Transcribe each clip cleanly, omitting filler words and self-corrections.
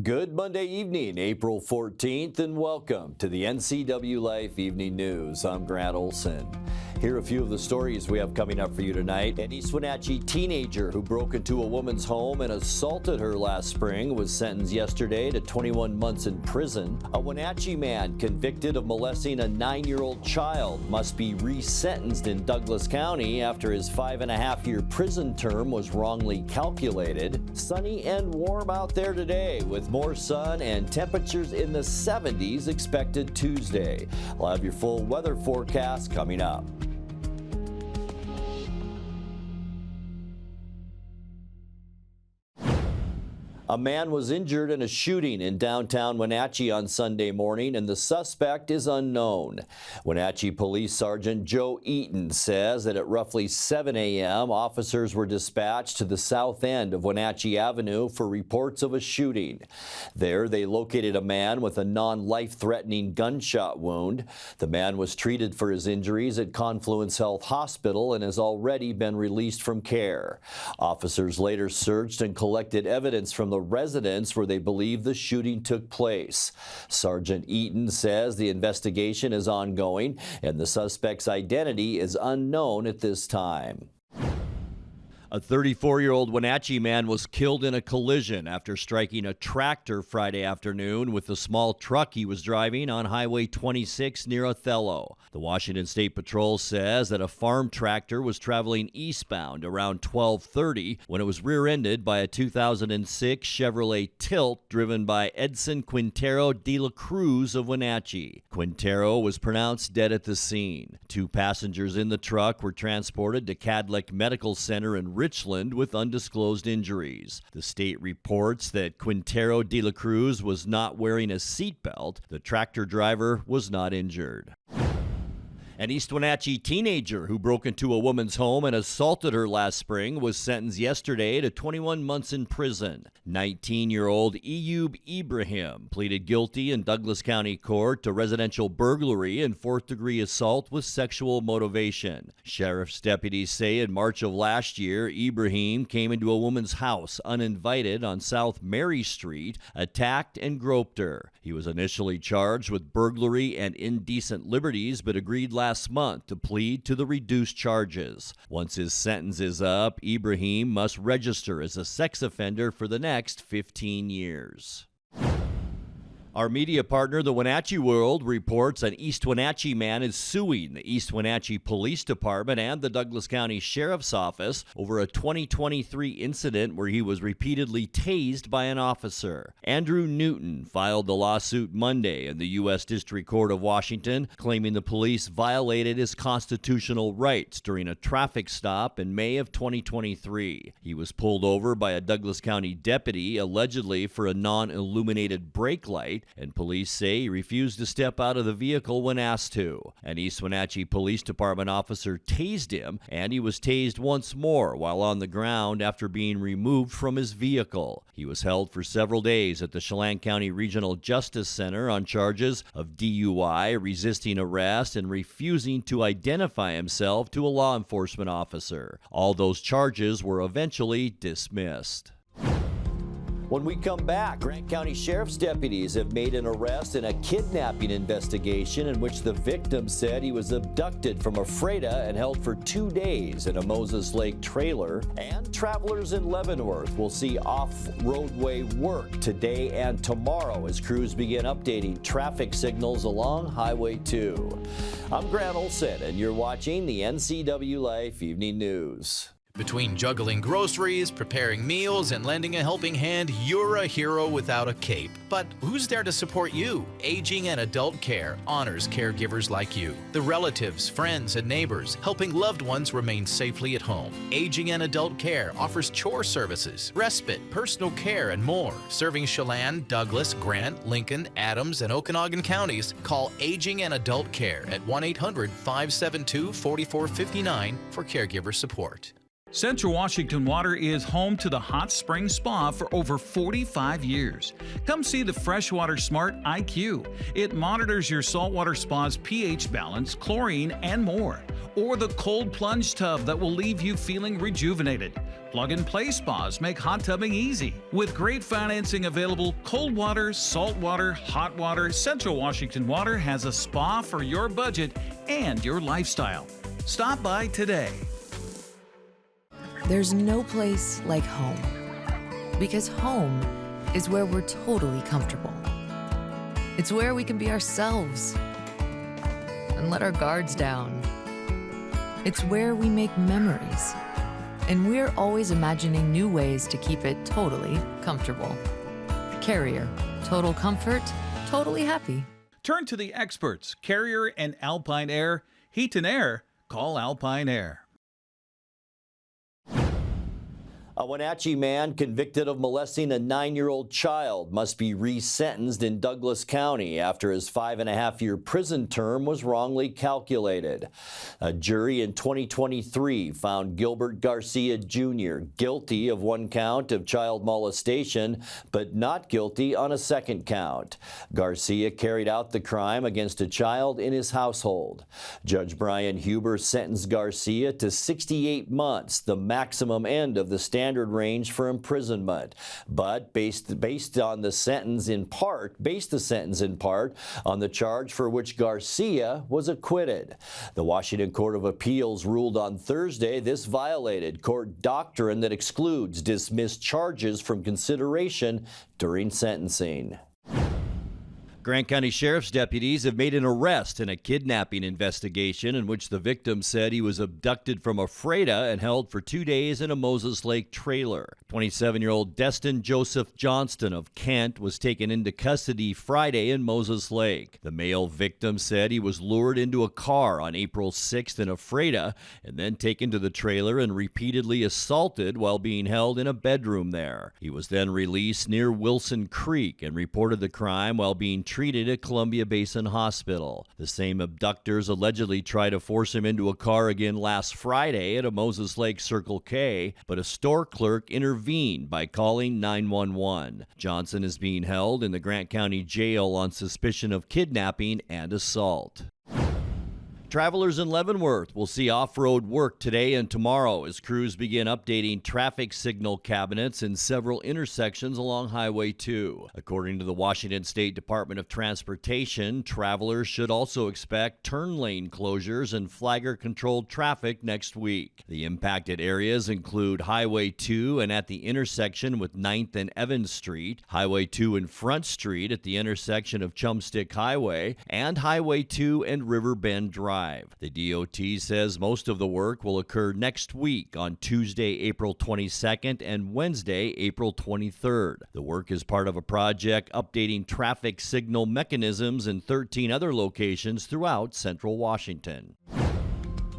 Good Monday evening, April 14th, and welcome to the NCWLIFE Evening News. I'm Grant Olson. Here are a few of the stories we have coming up for you tonight. An East Wenatchee teenager who broke into a woman's home and assaulted her last spring was sentenced yesterday to 21 months in prison. A Wenatchee man convicted of molesting a 9-year-old child must be resentenced in Douglas County after his 5.5-year prison term was wrongly calculated. Sunny and warm out there today with more sun and temperatures in the 70s expected Tuesday. We'll have your full weather forecast coming up. A man was injured in a shooting in downtown Wenatchee on Sunday morning, and the suspect is unknown. Wenatchee Police Sergeant Joe Eaton says that at roughly 7 a.m., officers were dispatched to the south end of Wenatchee Avenue for reports of a shooting. There, they located a man with a non-life-threatening gunshot wound. The man was treated for his injuries at Confluence Health Hospital and has already been released from care. Officers later searched and collected evidence from the residence where they believe the shooting took place. Sergeant Eaton says the investigation is ongoing and the suspect's identity is unknown at this time. A 34-year-old Wenatchee man was killed in a collision after striking a tractor Friday afternoon with the small truck he was driving on Highway 26 near Othello. The Washington State Patrol says that a farm tractor was traveling eastbound around 12:30 when it was rear-ended by a 2006 Chevrolet Tilt driven by Edson Quintero de la Cruz of Wenatchee. Quintero was pronounced dead at the scene. 2 passengers in the truck were transported to Cadlick Medical Center in Richland with undisclosed injuries. The state reports that Quintero de la Cruz was not wearing a seatbelt. The tractor driver was not injured. An East Wenatchee teenager who broke into a woman's home and assaulted her last spring was sentenced yesterday to 21 months in prison. 19-year-old Eyoub Ibrahim pleaded guilty in Douglas County Court to residential burglary and 4th-degree assault with sexual motivation. Sheriff's deputies say in March of last year, Ibrahim came into a woman's house uninvited on South Mary Street, attacked and groped her. He was initially charged with burglary and indecent liberties, but agreed last month to plead to the reduced charges. Once his sentence is up, Ibrahim must register as a sex offender for the next 15 years. Our media partner, the Wenatchee World, reports an East Wenatchee man is suing the East Wenatchee Police Department and the Douglas County Sheriff's Office over a 2023 incident where he was repeatedly tased by an officer. Andrew Newton filed the lawsuit Monday in the U.S. District Court of Washington, claiming the police violated his constitutional rights during a traffic stop in May of 2023. He was pulled over by a Douglas County deputy, allegedly for a non-illuminated brake light, and police say he refused to step out of the vehicle when asked to. An East Wenatchee Police Department officer tased him, and he was tased once more while on the ground after being removed from his vehicle. He was held for several days at the Chelan County Regional Justice Center on charges of DUI, resisting arrest, and refusing to identify himself to a law enforcement officer. All those charges were eventually dismissed. When we come back, Grant County Sheriff's deputies have made an arrest in a kidnapping investigation in which the victim said he was abducted from Ephrata and held for 2 days in a Moses Lake trailer. And travelers in Leavenworth will see off-roadway work today and tomorrow as crews begin updating traffic signals along Highway 2. I'm Grant Olson, and you're watching the NCWLIFE Evening News. Between juggling groceries, preparing meals, and lending a helping hand, you're a hero without a cape. But who's there to support you? Aging and Adult Care honors caregivers like you, the relatives, friends, and neighbors, helping loved ones remain safely at home. Aging and Adult Care offers chore services, respite, personal care, and more. Serving Chelan, Douglas, Grant, Lincoln, Adams, and Okanagan counties, call Aging and Adult Care at 1-800-572-4459 for caregiver support. Central Washington Water is home to the Hot Spring Spa for over 45 years. Come see the Freshwater Smart IQ. It monitors your saltwater spa's pH balance, chlorine, and more. Or the cold plunge tub that will leave you feeling rejuvenated. Plug-and-play spas make hot tubbing easy. With great financing available, cold water, salt water, hot water, Central Washington Water has a spa for your budget and your lifestyle. Stop by today. There's no place like home, because home is where we're totally comfortable. It's where we can be ourselves and let our guards down. It's where we make memories, and we're always imagining new ways to keep it totally comfortable. Carrier, total comfort, totally happy. Turn to the experts, Carrier and Alpine Air. Heat and air, call Alpine Air. A Wenatchee man convicted of molesting a 9-year-old child must be resentenced in Douglas County after his 5.5-year prison term was wrongly calculated. A jury in 2023 found Gilbert Garcia Jr. guilty of 1 count of child molestation, but not guilty on a 2nd count. Garcia carried out the crime against a child in his household. Judge Brian Huber sentenced Garcia to 68 months, the maximum end of the standard range for imprisonment, but based the sentence in part on the charge for which Garcia was acquitted. The Washington Court of Appeals ruled on Thursday this violated court doctrine that excludes dismissed charges from consideration during sentencing. Grant County Sheriff's deputies have made an arrest in a kidnapping investigation in which the victim said he was abducted from Ephrata and held for 2 days in a Moses Lake trailer. 27-year-old Destin Joseph Johnston of Kent was taken into custody Friday in Moses Lake. The male victim said he was lured into a car on April 6th in Ephrata and then taken to the trailer and repeatedly assaulted while being held in a bedroom there. He was then released near Wilson Creek and reported the crime while being treated at Columbia Basin Hospital. The same abductors allegedly tried to force him into a car again last Friday at a Moses Lake Circle K, but a store clerk intervened by calling 911. Johnson is being held in the Grant County Jail on suspicion of kidnapping and assault. Travelers in Leavenworth will see off-road work today and tomorrow as crews begin updating traffic signal cabinets in several intersections along Highway 2. According to the Washington State Department of Transportation, travelers should also expect turn lane closures and flagger-controlled traffic next week. The impacted areas include Highway 2 and at the intersection with 9th and Evans Street, Highway 2 and Front Street at the intersection of Chumstick Highway, and Highway 2 and River Bend Drive. The DOT says most of the work will occur next week on Tuesday, April 22nd and Wednesday, April 23rd. The work is part of a project updating traffic signal mechanisms in 13 other locations throughout Central Washington.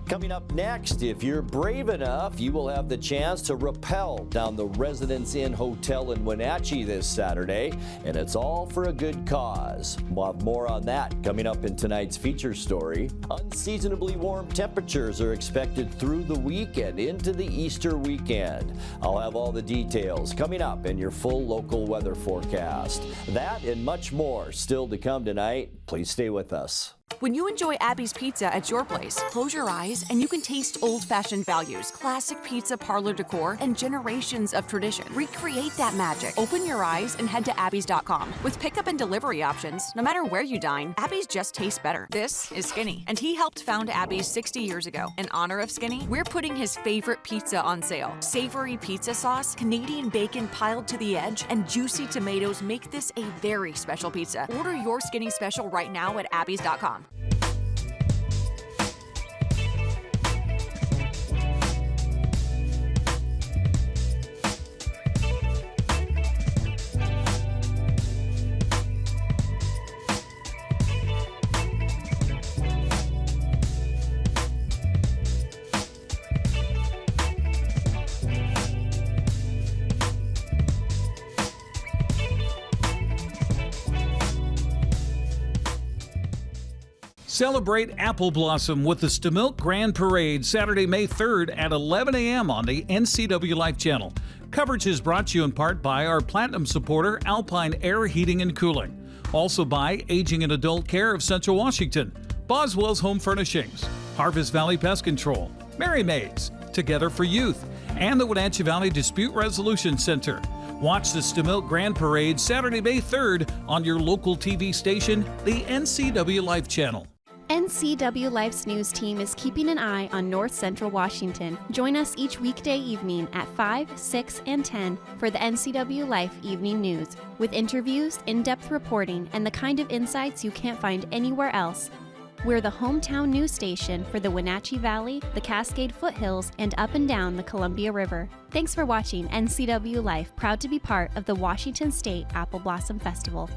Coming up next, if you're brave enough, you will have the chance to rappel down the Residence Inn Hotel in Wenatchee this Saturday, and it's all for a good cause. We'll have more on that coming up in tonight's feature story. Unseasonably warm temperatures are expected through the week and into the Easter weekend. I'll have all the details coming up in your full local weather forecast. That and much more still to come tonight. Please stay with us. When you enjoy Abby's Pizza at your place, close your eyes and you can taste old-fashioned values, classic pizza parlor decor, and generations of tradition. Recreate that magic. Open your eyes and head to abbys.com. With pickup and delivery options, no matter where you dine, Abby's just tastes better. This is Skinny, and he helped found Abby's 60 years ago. In honor of Skinny, we're putting his favorite pizza on sale. Savory pizza sauce, Canadian bacon piled to the edge, and juicy tomatoes make this a very special pizza. Order your Skinny special right now at abbys.com. Celebrate Apple Blossom with the Stamilk Grand Parade Saturday, May 3rd at 11 a.m. on the NCWLIFE channel. Coverage is brought to you in part by our Platinum supporter, Alpine Air Heating and Cooling. Also by Aging and Adult Care of Central Washington, Boswell's Home Furnishings, Harvest Valley Pest Control, Mary Mays, Together for Youth, and the Wenatchee Valley Dispute Resolution Center. Watch the Stamilk Grand Parade Saturday, May 3rd on your local TV station, the NCWLIFE channel. NCWLIFE's news team is keeping an eye on North Central Washington. Join us each weekday evening at 5, 6, and 10 for the NCWLIFE Evening News, with interviews, in-depth reporting, and the kind of insights you can't find anywhere else. We're the hometown news station for the Wenatchee Valley, the Cascade Foothills, and up and down the Columbia River. Thanks for watching NCWLIFE, proud to be part of the Washington State Apple Blossom Festival.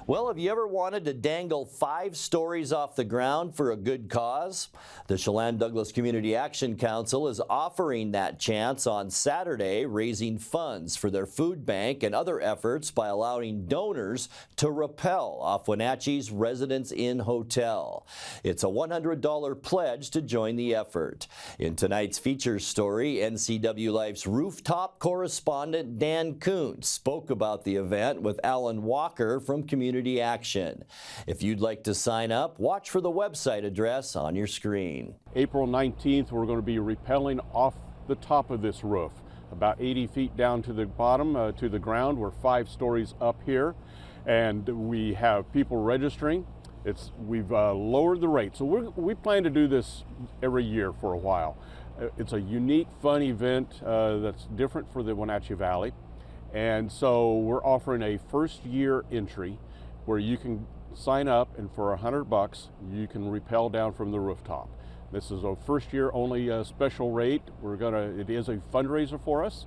Well, have you ever wanted to dangle 5 stories off the ground for a good cause? The Chelan Douglas Community Action Council is offering that chance on Saturday, raising funds for their food bank and other efforts by allowing donors to rappel off Wenatchee's Residence Inn Hotel. It's a $100 pledge to join the effort. In tonight's feature story, NCWLIFE's rooftop correspondent Dan Kuntz spoke about the event with Alan Walker from Community Action. If you'd like to sign up, watch for the website address on your screen. April 19th, we're going to be rappelling off the top of this roof, about 80 feet down to the bottom, to the ground. We're 5 stories up here, and we have people registering. We've lowered the rate, so we plan to do this every year for a while. It's a unique, fun event that's different for the Wenatchee Valley, and so we're offering a first-year entry where you can sign up, and for $100 you can rappel down from the rooftop. This is a first year only special rate. It is a fundraiser for us,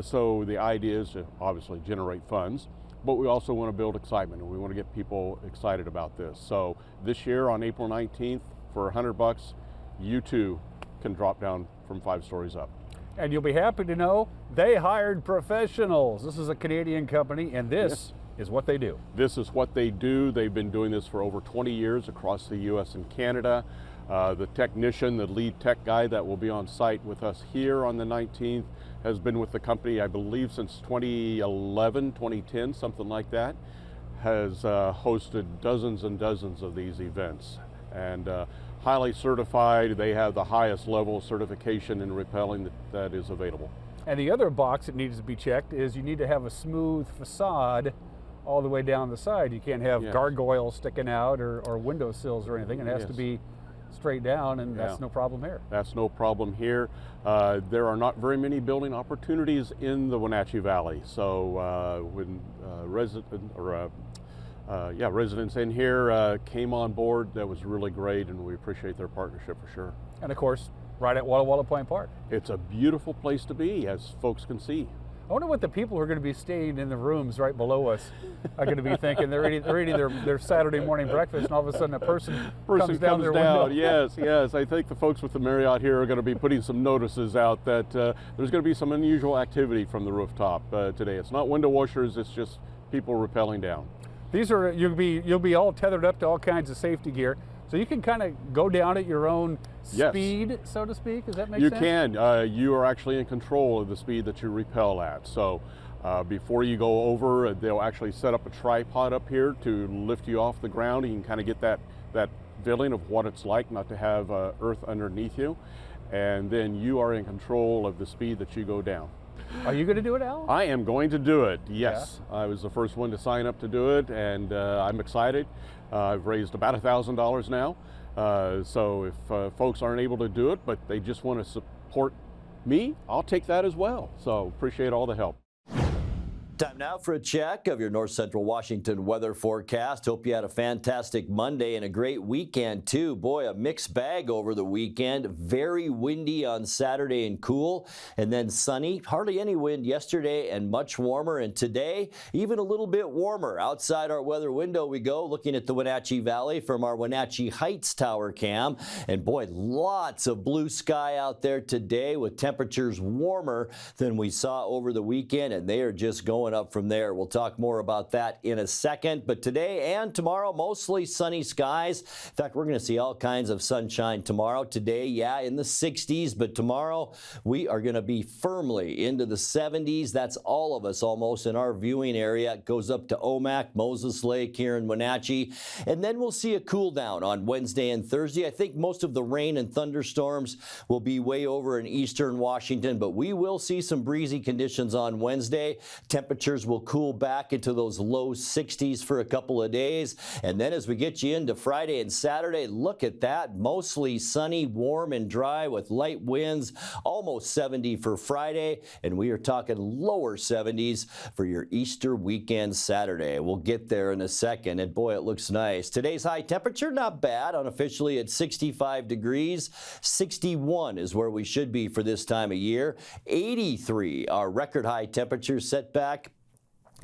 so the idea is to obviously generate funds, but we also want to build excitement, and we want to get people excited about this. So this year on April 19th, for $100, you too can drop down from 5 stories up. And you'll be happy to know they hired professionals. This is a Canadian company, and this is what they do. This is what they do. They've been doing this for over 20 years across the U.S. and Canada. The technician, the lead tech guy that will be on site with us here on the 19th, has been with the company, I believe, since 2011, 2010, something like that. Has hosted dozens and dozens of these events, and highly certified. They have the highest level of certification in rappelling that is available. And the other box that needs to be checked is you need to have a smooth facade all the way down the side. You can't have gargoyles sticking out or windowsills or anything. It has to be straight down, and that's no problem here. That's no problem here. There are not very many building opportunities in the Wenatchee Valley, so when residents in here came on board, that was really great, and we appreciate their partnership for sure. And of course, right at Walla Walla Point Park. It's a beautiful place to be, as folks can see. I wonder what the people who are going to be staying in the rooms right below us are going to be thinking. They're eating their Saturday morning breakfast, and all of a sudden a person comes down their window. Yes. I think the folks with the Marriott here are going to be putting some notices out that there's going to be some unusual activity from the rooftop today. It's not window washers, it's just people rappelling down. These are you'll be all tethered up to all kinds of safety gear, so you can kind of go down at your own speed, so to speak. Does that make sense? You can. You are actually in control of the speed that you rappel at. So before you go over, they'll actually set up a tripod up here to lift you off the ground. You can kind of get that feeling of what it's like not to have earth underneath you, and then you are in control of the speed that you go down. Are you going to do it, Al? I am going to do it, yes. Yeah. I was the first one to sign up to do it, and I'm excited. I've raised about $1,000 now. So if folks aren't able to do it, but they just want to support me, I'll take that as well. So appreciate all the help. Time now for a check of your North Central Washington weather forecast. Hope you had a fantastic Monday and a great weekend too. Boy, a mixed bag over the weekend. Very windy on Saturday and cool, and then sunny. Hardly any wind yesterday and much warmer. And today, even a little bit warmer. Outside our weather window we go, looking at the Wenatchee Valley from our Wenatchee Heights tower cam. And boy, lots of blue sky out there today with temperatures warmer than we saw over the weekend, and they are just going going up from there. We'll talk more about that in a second. But today and tomorrow, mostly sunny skies. In fact, we're going to see all kinds of sunshine tomorrow. Today, yeah, in the 60s, but tomorrow we are going to be firmly into the 70s. That's all of us almost in our viewing area. It goes up to Omak, Moses Lake here in Wenatchee. And then we'll see a cool down on Wednesday and Thursday. I think most of the rain and thunderstorms will be way over in eastern Washington, but we will see some breezy conditions on Wednesday. Temperatures will cool back into those low 60s for a couple of days. And then as we get you into Friday and Saturday, look at that. Mostly sunny, warm and dry with light winds, almost 70 for Friday. And we are talking lower 70s for your Easter weekend Saturday. We'll get there in a second. And boy, it looks nice. Today's high temperature, not bad. Unofficially at 65 degrees. 61 is where we should be for this time of year. 83, our record high temperature set back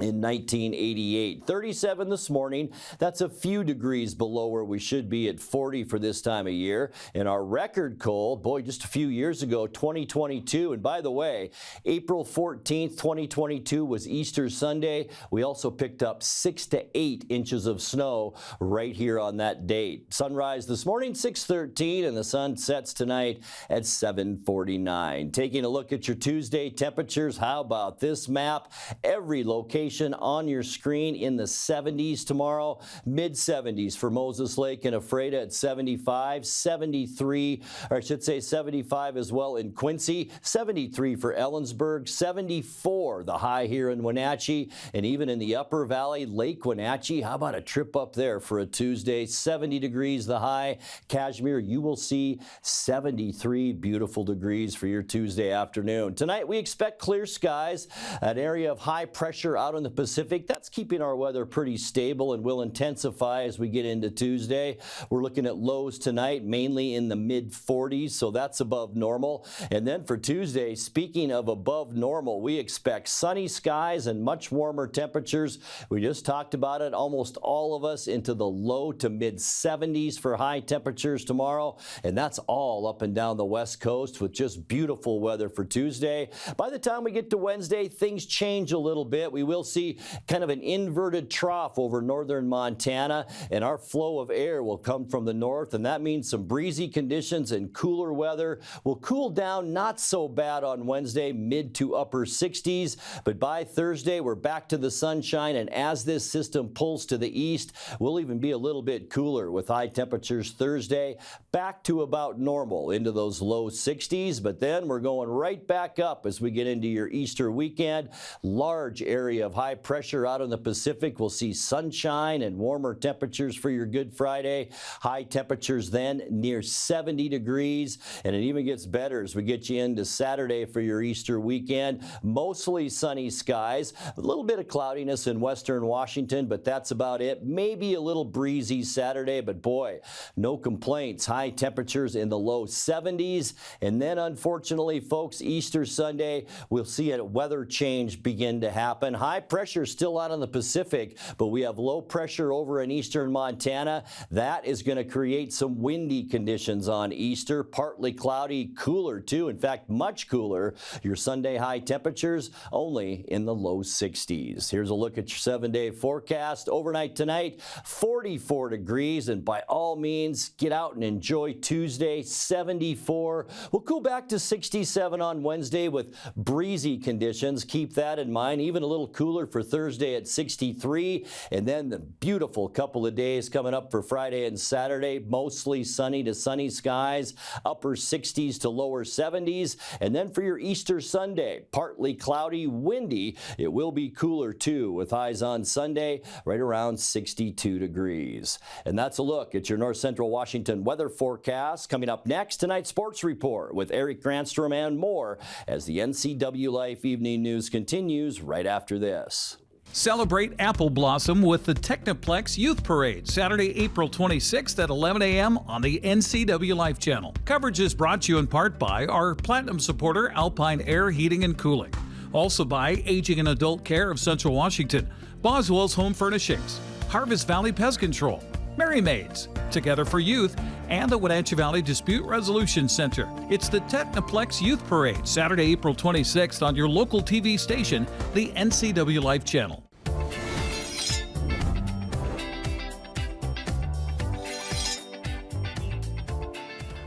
in 1988. 37 this morning. That's a few degrees below where we should be at 40 for this time of year. And our record cold, boy, just a few years ago, 2022. And by the way, April 14th, 2022 was Easter Sunday. We also picked up 6 to 8 inches of snow right here on that date. Sunrise this morning, 6:13, and the sun sets tonight at 7:49. Taking a look at your Tuesday temperatures, how about this map? Every location on your screen in the 70s tomorrow. Mid-70s for Moses Lake and Ephrata at 75, 73, or I should say 75 as well in Quincy, 73 for Ellensburg, 74 the high here in Wenatchee, and even in the Upper Valley, Lake Wenatchee. How about a trip up there for a Tuesday? 70 degrees the high. Cashmere, you will see 73 beautiful degrees for your Tuesday afternoon. Tonight we expect clear skies, an area of high pressure out in the Pacific. That's keeping our weather pretty stable and will intensify as we get into Tuesday. We're looking at lows tonight, mainly in the mid-40s, so that's above normal. And then for Tuesday, speaking of above normal, we expect sunny skies and much warmer temperatures. We just talked about it, almost all of us into the low to mid-70s for high temperatures tomorrow, and that's all up and down the West Coast with just beautiful weather for Tuesday. By the time we get to Wednesday, things change a little bit. We will see kind of an inverted trough over northern Montana, and our flow of air will come from the north, and that means some breezy conditions and cooler weather. Will cool down not so bad on Wednesday, mid to upper 60s, but by Thursday we're back to the sunshine, and as this system pulls to the east, we'll even be a little bit cooler with high temperatures Thursday, back to about normal into those low 60s, but then we're going right back up as we get into your Easter weekend. Large area of high pressure out in the Pacific. We'll see sunshine and warmer temperatures for your Good Friday. High temperatures then near 70 degrees, and it even gets better as we get you into Saturday for your Easter weekend. Mostly sunny skies, a little bit of cloudiness in western Washington, but that's about it. Maybe a little breezy Saturday, but boy, no complaints. High temperatures in the low 70s, and then unfortunately, folks, Easter Sunday, we'll see a weather change begin to happen. High pressure still out in the Pacific, but we have low pressure over in eastern Montana. That is going to create some windy conditions on Easter. Partly cloudy, cooler too. In fact, much cooler. Your Sunday high temperatures only in the low 60s. Here's a look at your 7-day forecast. Overnight tonight, 44 degrees, and by all means, get out and enjoy Tuesday, 74. We'll cool back to 67 on Wednesday with breezy conditions. Keep that in mind. Even a little cooler for Thursday at 63, and then the beautiful couple of days coming up for Friday and Saturday. Mostly sunny to sunny skies, upper 60s to lower 70s, and then for your Easter Sunday, partly cloudy, windy. It will be cooler too, with highs on Sunday right around 62 degrees. And that's a look at your North Central Washington weather forecast. Coming up next, tonight's sports report with Eric Granstrom and more as the NCWLIFE Evening News continues right after this. Celebrate Apple Blossom with the Technoplex Youth Parade, Saturday, April 26th at 11 a.m. on the NCWLIFE channel. Coverage is brought to you in part by our Platinum supporter, Alpine Air Heating and Cooling. Also by Aging and Adult Care of Central Washington, Boswell's Home Furnishings, Harvest Valley Pest Control, Merry Maids, Together for Youth, and the Wenatchee Valley Dispute Resolution Center. It's the Technoplex Youth Parade, Saturday, April 26th on your local TV station, the NCWLIFE channel.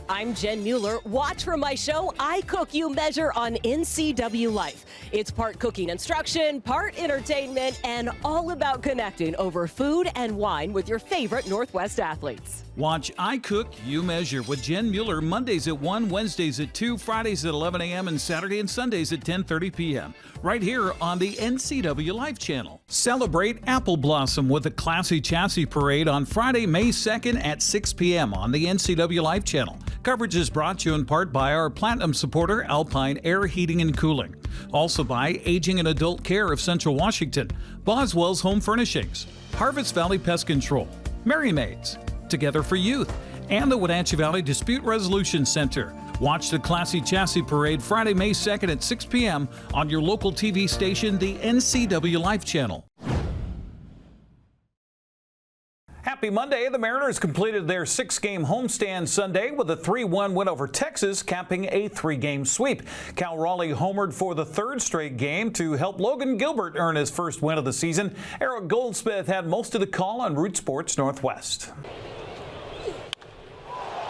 I'm Jen Mueller. Watch for my show, I Cook, You Measure on NCWLIFE. It's part cooking instruction, part entertainment, and all about connecting over food and wine with your favorite Northwest athletes. Watch I Cook, You Measure with Jen Mueller Mondays at 1, Wednesdays at 2, Fridays at 11 a.m., and Saturday and Sundays at 10:30 p.m. right here on the NCWLIFE channel. Celebrate Apple Blossom with a Classy Chassis Parade on Friday, May 2nd at 6 p.m. on the NCWLIFE channel. Coverage is brought to you in part by our Platinum supporter, Alpine Air Heating and Cooling. Also by Aging and Adult Care of Central Washington, Boswell's Home Furnishings, Harvest Valley Pest Control, Merry Maids, Together for Youth, and the Wenatchee Valley Dispute Resolution Center. Watch the Classy Chassis Parade Friday, May 2nd at 6 p.m. on your local TV station, the NCWLIFE channel. Happy Monday. The Mariners completed their 6-game homestand Sunday with a 3-1 win over Texas, capping a 3-game sweep. Cal Raleigh homered for the 3rd straight game to help Logan Gilbert earn his first win of the season. Eric Goldsmith had most of the call on Root Sports Northwest.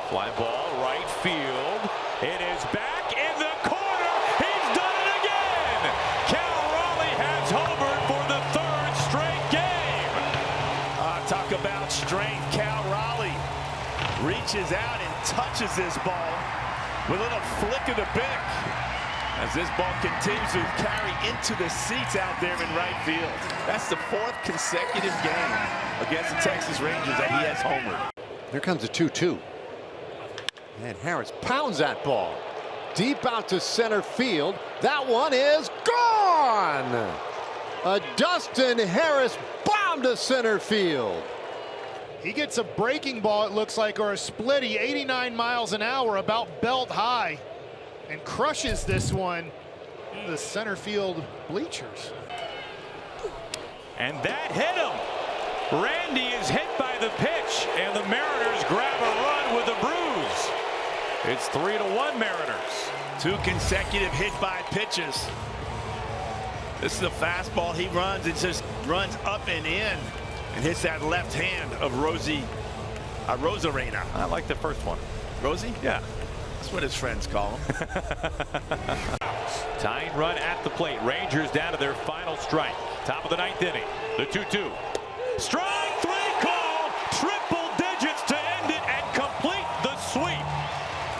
Fly ball, right field. It is back in the corner. He's done it again. Cal Raleigh has homered for the 3rd straight game. Talk about strength. Cal Raleigh reaches out and touches this ball with a little flick of the bick as this ball continues to carry into the seats out there in right field. That's the 4th consecutive game against the Texas Rangers that he has homered. Here comes a 2-2. And Harris pounds that ball deep out to center field. That one is gone. A Dustin Harris bomb to center field. He gets a breaking ball, it looks like, or a splitty, 89 miles an hour, about belt high, and crushes this one into the center field bleachers. And that hit him. Randy is hit by the pitch, and the Mariners grab a run with a bruise. It's 3-1 Mariners. 2 consecutive hit by pitches. This is a fastball. He runs. It just runs up and in and hits that left hand of Rosarena. I like the first one. Rosie? Yeah. That's what his friends call him. Tying run at the plate. Rangers down to their final strike. Top of the 9th inning. The 2-2. Strike 3 call. Triple digits to end it and complete the sweep.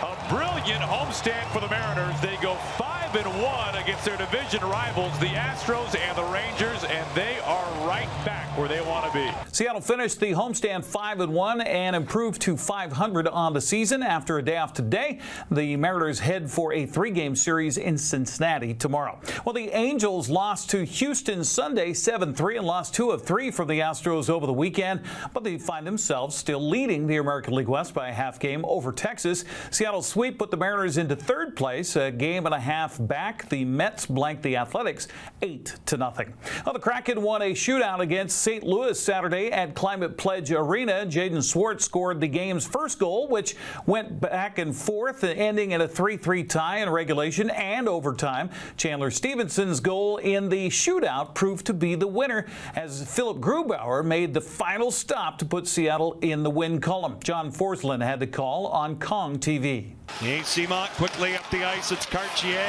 A brilliant homestand for the Mariners. They go 5-1 against their division rivals, the Astros and the Rangers, and they are right back where they want to be. Seattle finished the homestand 5-1 and improved to 500 on the season. After a day off today, the Mariners head for a 3-game series in Cincinnati tomorrow. Well, the Angels lost to Houston Sunday 7-3 and lost 2 of 3 from the Astros over the weekend, but they find themselves still leading the American League West by a half game over Texas. Seattle's sweep put the Mariners into 3rd place, a game and a half back. The Mets blanked the Athletics 8-0. Well, the Kraken won a shootout against St. Louis Saturday at Climate Pledge Arena. Jaden Swartz scored the game's first goal, which went back and forth, ending in a 3-3 tie in regulation and overtime. Chandler Stevenson's goal in the shootout proved to be the winner as Philip Grubauer made the final stop to put Seattle in the win column. John Forsland had the call on Kong TV. Simont quickly up the ice. It's Cartier.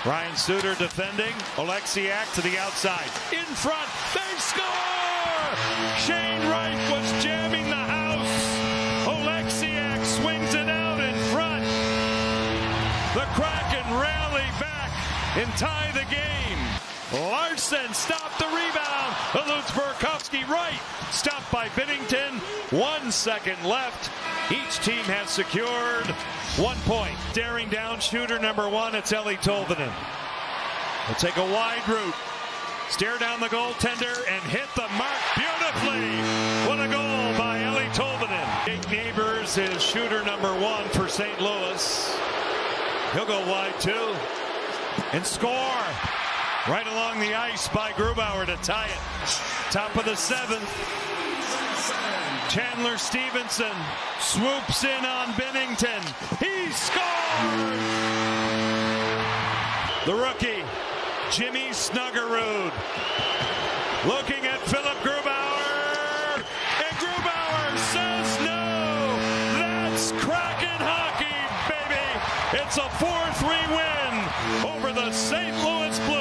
Ryan Suter defending. Oleksiak to the outside. In front. They score! Shane Wright was jamming the house. Oleksiak swings it out in front. The Kraken rally back and tie the game. Larson stopped the rebound. Eludes Burakovsky right. Stopped by Binnington. 1 second left. Each team has secured 1 point. Staring down shooter number 1, it's Eli Tolvanen. He'll take a wide route. Stare down the goaltender and hit the mark beautifully. What a goal by Eli Tolvanen. Jake Neighbors is shooter number 1 for St. Louis. He'll go wide too and score. Right along the ice by Grubauer to tie it. Top of the 7th. Chandler Stevenson swoops in on Bennington. He scores! The rookie, Jimmy Snuggerud, looking at Philip Grubauer, and Grubauer says no. That's Kraken hockey, baby. It's a 4-3 win over the St. Louis Blues.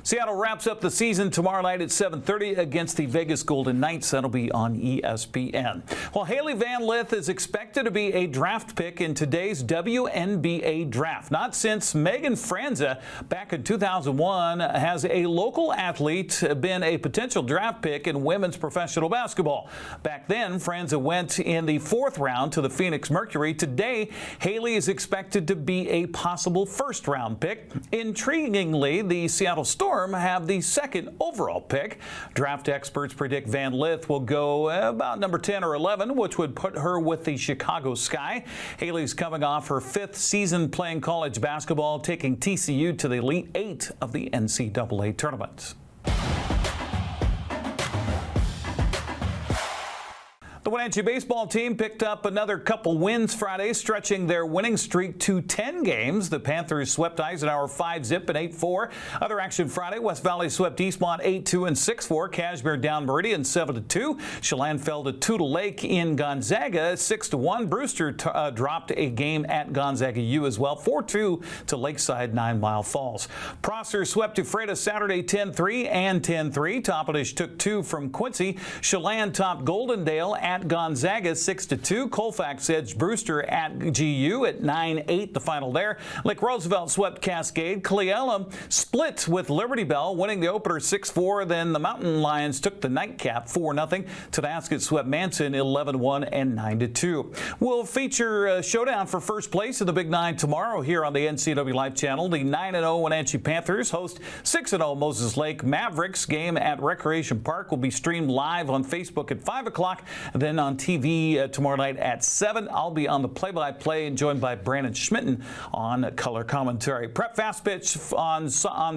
Seattle wraps up the season tomorrow night at 7:30 against the Vegas Golden Knights. That'll be on ESPN. Well, Haley Van Lith is expected to be a draft pick in today's WNBA draft. Not since Megan Franza back in 2001 has a local athlete been a potential draft pick in women's professional basketball. Back then, Franza went in the 4th round to the Phoenix Mercury. Today, Haley is expected to be a possible first-round pick. Intriguingly, the Seattle Storm have the 2nd overall pick. Draft experts predict Van Lith will go about number 10 or 11, which would put her with the Chicago Sky. Haley's coming off her 5th season playing college basketball, taking TCU to the Elite 8 of the NCAA tournament. The Wenatchee baseball team picked up another couple wins Friday, stretching their winning streak to 10 games. The Panthers swept Eisenhower 5-zip and 8-4. Other action Friday, West Valley swept Eastmont 8-2 and 6-4. Cashmere down Meridian 7-2. Chelan fell to Toutle Lake in Gonzaga 6-1. Brewster dropped a game at Gonzaga U as well, 4-2 to Lakeside 9 Mile Falls. Prosser swept Ephrata Saturday 10-3 and 10-3. Toppenish took 2 from Quincy. Chelan topped Goldendale at Gonzaga 6-2. Colfax edged Brewster at GU at 9-8, the final there. Lake Roosevelt swept Cascade. Cle Elum split with Liberty Bell, winning the opener 6-4. Then the Mountain Lions took the nightcap 4-0. Tonasket swept Manson 11-1 and 9-2. We'll feature a showdown for first place in the Big Nine tomorrow here on the NCWLIFE channel. The 9-0 Wenatchee Panthers host 6-0 Moses Lake Mavericks. Game at Recreation Park will be streamed live on Facebook at 5 o'clock. Then on TV tomorrow night at 7. I'll be on the play-by-play and joined by Brandon Schmitten on color commentary. Prep fast pitch on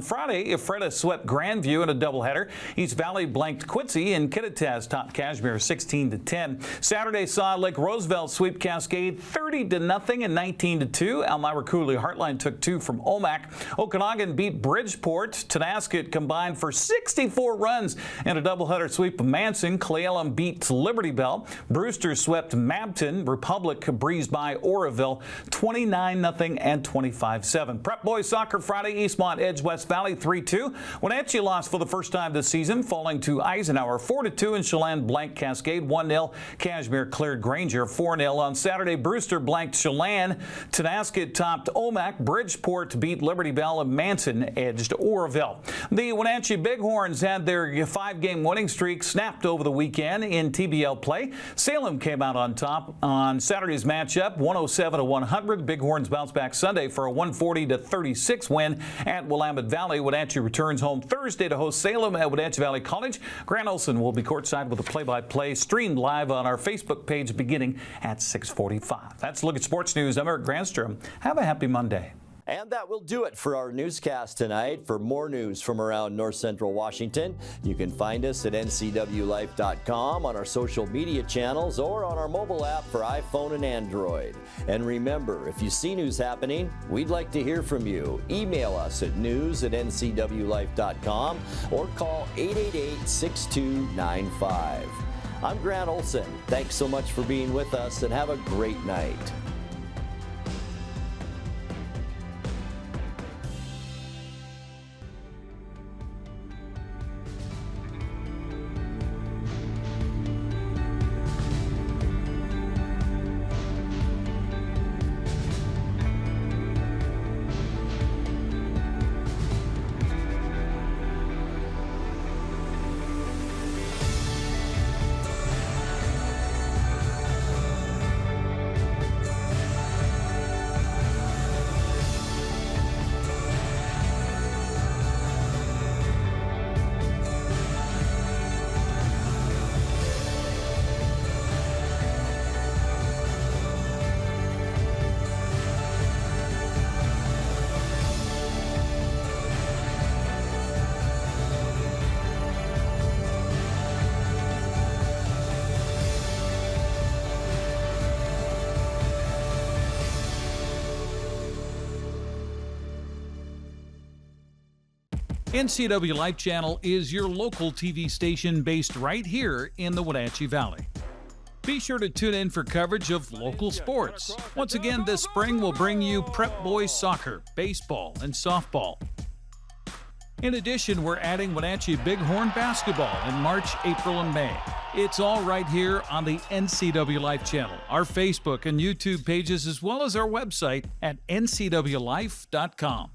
Friday. Ephrata swept Grandview in a doubleheader. East Valley blanked Quincy, and Kittitas topped Cashmere 16-10. Saturday saw Lake Roosevelt sweep Cascade 30-0 and 19-2. Elmira Cooley Heartline took 2 from Omak. Okanagan beat Bridgeport. Tonasket combined for 64 runs in a doubleheader sweep of Manson. Cle Elum beat Liberty Bell. Brewster swept Mabton. Republic breezed by Oroville 29-0 and 25-7. Prep boys soccer Friday. Eastmont edged West Valley 3-2. Wenatchee lost for the first time this season, falling to Eisenhower 4-2, and Chelan blanked Cascade 1-0. Cashmere cleared Granger 4-0. On Saturday, Brewster blanked Chelan. Tonasket topped Omak. Bridgeport beat Liberty Bell, and Manson edged Oroville. The Wenatchee Bighorns had their 5-game winning streak snapped over the weekend in TBL play. Salem came out on top on Saturday's matchup, 107-100. Bighorns bounced back Sunday for a 140-36 win at Willamette Valley. Wenatchee returns home Thursday to host Salem at Wenatchee Valley College. Grant Olson will be courtside with a play-by-play streamed live on our Facebook page beginning at 6:45. That's a look at sports news. I'm Eric Granstrom. Have a happy Monday. And that will do it for our newscast tonight. For more news from around North Central Washington, you can find us at ncwlife.com, on our social media channels, or on our mobile app for iPhone and Android. And remember, if you see news happening, we'd like to hear from you. Email us at news@ncwlife.com or call 888-6295. I'm Grant Olson. Thanks so much for being with us, and have a great night. NCW Life Channel is your local TV station based right here in the Wenatchee Valley. Be sure to tune in for coverage of local sports. Once again, this spring we'll bring you prep boys soccer, baseball, and softball. In addition, we're adding Wenatchee Bighorn basketball in March, April, and May. It's all right here on the NCW Life channel, our Facebook and YouTube pages, as well as our website at ncwlife.com.